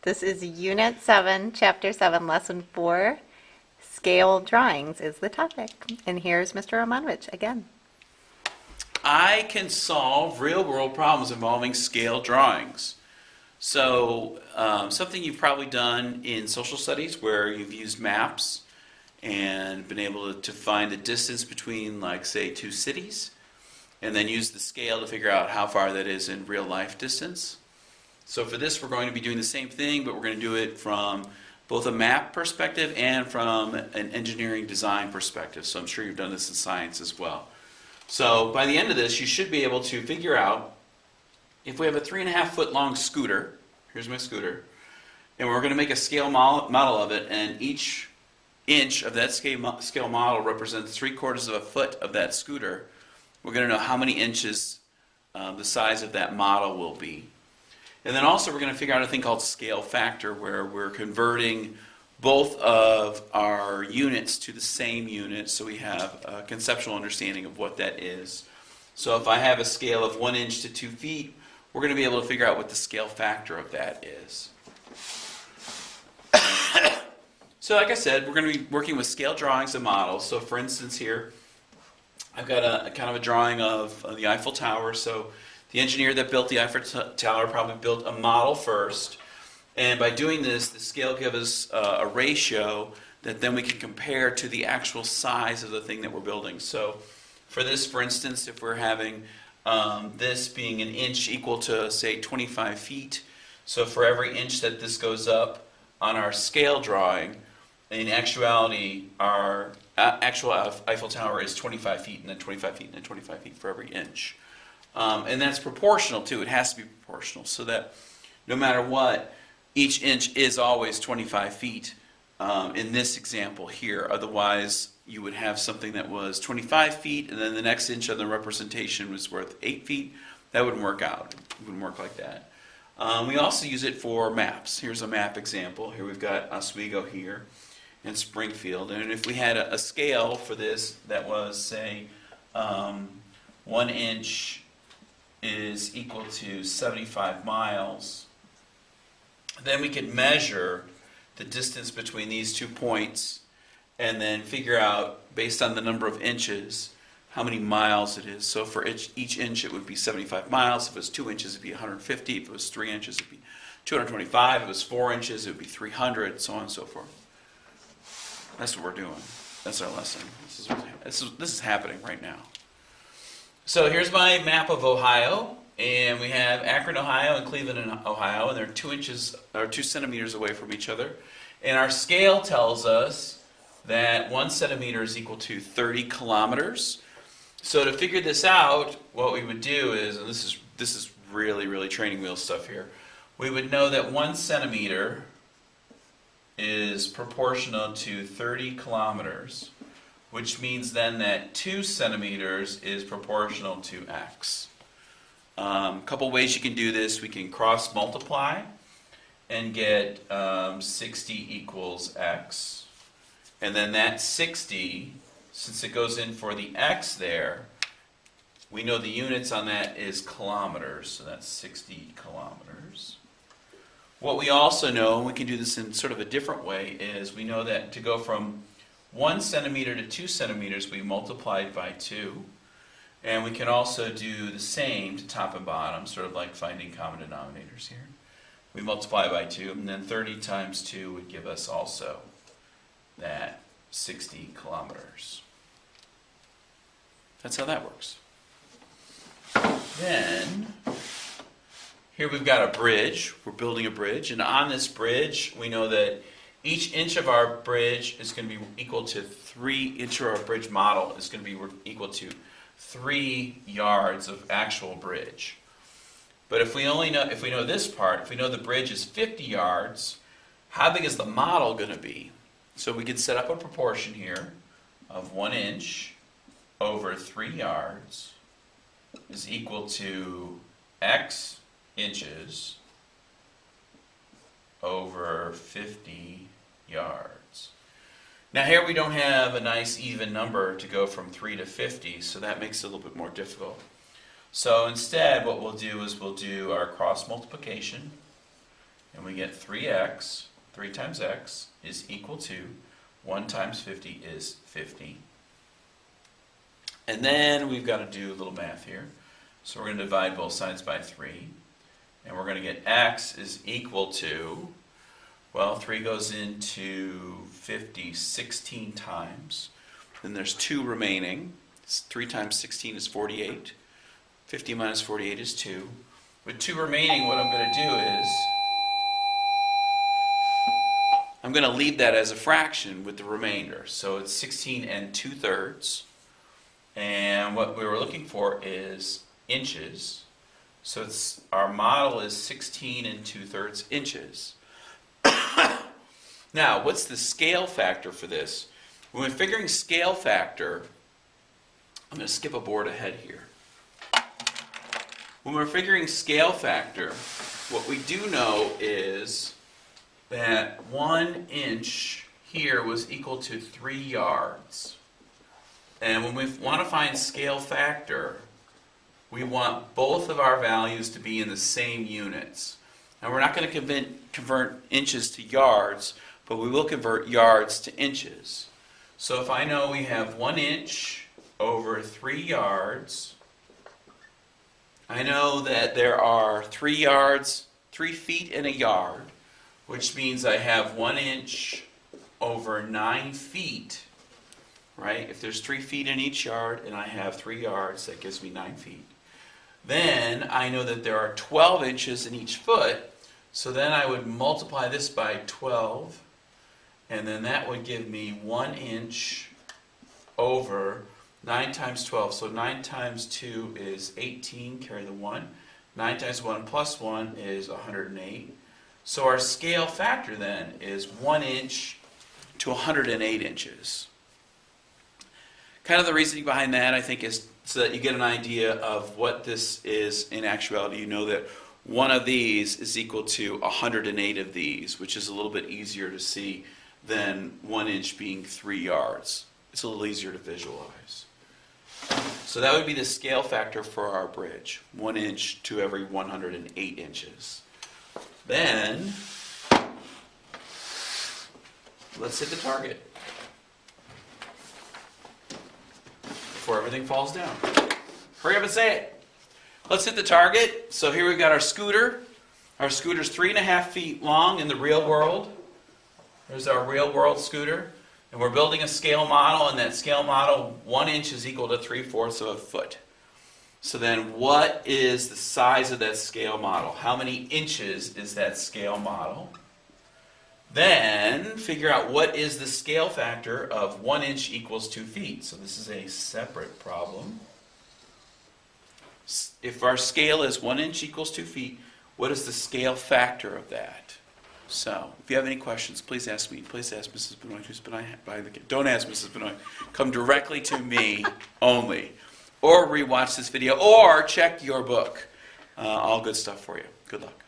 This is Unit 7, Chapter 7, Lesson 4. Scale drawings is the topic. And here's Mr. Romanovich again. I can solve real-world problems involving scale drawings. So something you've probably done in social studies where you've used maps and been able to find the distance between, like, say, two cities, and then use the scale to figure out how far that is in real-life distance. So for this, we're going to be doing the same thing, but we're going to do it from both a map perspective and from an engineering design perspective. So I'm sure you've done this in science as well. So by the end of this, you should be able to figure out if we have a 3.5 foot long scooter. Here's my scooter. And we're going to make a scale model of it, and each inch of that scale model represents 3/4 of a foot of that scooter. We're going to know how many inches the size of that model will be. And then also we're going to figure out a thing called scale factor, where we're converting both of our units to the same unit, so we have a conceptual understanding of what that is. So if I have a scale of 1 inch to 2 feet, we're going to be able to figure out what the scale factor of that is. So like I said, we're going to be working with scale drawings and models. So for instance here, I've got a kind of a drawing of the Eiffel Tower. So the engineer that built the Eiffel Tower probably built a model first. And by doing this, the scale gives us a ratio that then we can compare to the actual size of the thing that we're building. So for this, for instance, if we're having this being an inch equal to, say, 25 feet, so for every inch that this goes up on our scale drawing, in actuality, our actual Eiffel Tower is 25 feet, and then 25 feet, and then 25 feet for every inch. And that's proportional, too. It has to be proportional, so that no matter what, each inch is always 25 feet in this example here. Otherwise, you would have something that was 25 feet, and then the next inch on the representation was worth 8 feet. That wouldn't work out. It wouldn't work like that. We also use it for maps. Here's a map example. Here we've got Oswego here in Springfield. And if we had a scale for this that was, say, 1 inch is equal to 75 miles, then we could measure the distance between these 2 points and then figure out, based on the number of inches, how many miles it is. So for each inch it would be 75 miles. If it was 2 inches, it would be 150. If it was 3 inches, it would be 225. If it was 4 inches, it would be 300, so on and so forth. That's what we're doing. That's our lesson. This is happening right now. So here's my map of Ohio, and we have Akron, Ohio, and Cleveland, Ohio, and they're 2 centimeters away from each other. And our scale tells us that 1 centimeter is equal to 30 kilometers. So to figure this out, what we would do is, and this is really training wheel stuff here, we would know that 1 centimeter is proportional to 30 kilometers, which means then that 2 centimeters is proportional to x. A couple ways you can do this. We can cross multiply and get 60 equals x. And then that 60, since it goes in for the x there, we know the units on that is kilometers, so that's 60 kilometers. What we also know, and we can do this in sort of a different way, is we know that to go from 1 centimeter to 2 centimeters, we multiplied by 2. And we can also do the same to top and bottom, sort of like finding common denominators here. We multiply by 2, and then 30 times 2 would give us also that 60 kilometers. That's how that works. Then, here we've got a bridge. We're building a bridge, and on this bridge, we know that each inch of our bridge is going to be equal to 3 inch of our bridge model is going to be equal to 3 yards of actual bridge. But if we know this part, if we know the bridge is 50 yards, how big is the model going to be? So we could set up a proportion here of 1 inch over 3 yards is equal to x inches over 50 yards. Now here we don't have a nice even number to go from 3 to 50, so that makes it a little bit more difficult. So instead what we'll do is we'll do our cross multiplication, and we get 3x, 3 times x, is equal to 1 times 50 is 50. And then we've got to do a little math here. So we're going to divide both sides by 3. And we're going to get x is equal to, well, 3 goes into 50 16 times. Then there's 2 remaining. 3 times 16 is 48. 50 minus 48 is 2. With 2 remaining, what I'm going to do is I'm going to leave that as a fraction with the remainder. So it's 16 and 2/3. And what we were looking for is inches. So it's, our model is 16 and 2/3 inches. Now, what's the scale factor for this? When we're figuring scale factor, I'm going to skip a board ahead here. When we're figuring scale factor, what we do know is that 1 inch here was equal to 3 yards. And when we want to find scale factor, we want both of our values to be in the same units. And we're not going to convert inches to yards, but we will convert yards to inches. So if I know we have 1 inch over 3 yards, I know that there are 3 yards, 3 feet in a yard, which means I have 1 inch over 9 feet, right? If there's 3 feet in each yard and I have 3 yards, that gives me 9 feet. Then I know that there are 12 inches in each foot, so then I would multiply this by 12, and then that would give me 1 inch over 9 times 12. So 9 times 2 is 18, carry the 1. 9 times 1 plus 1 is 108. So our scale factor then is 1 inch to 108 inches. Kind of the reasoning behind that, I think, is so that you get an idea of what this is in actuality. You know that one of these is equal to 108 of these, which is a little bit easier to see than 1 inch being 3 yards. It's a little easier to visualize. So that would be the scale factor for our bridge, 1 inch to every 108 inches. Then, let's hit the target before everything falls down. Hurry up and say it. Let's hit the target. So here we've got our scooter. Our scooter's 3.5 feet long in the real world. There's our real world scooter. And we're building a scale model, and that scale model, 1 inch is equal to 3/4 of a foot. So then what is the size of that scale model? How many inches is that scale model? Then figure out what is the scale factor of 1 inch equals 2 feet. So this is a separate problem. If our scale is 1 inch equals 2 feet, what is the scale factor of that? So, if you have any questions, please ask me. Please ask Mrs. Benoit, who's behind the camera. Don't ask Mrs. Benoit. Come directly to me only. Or rewatch this video, or check your book. All good stuff for you. Good luck.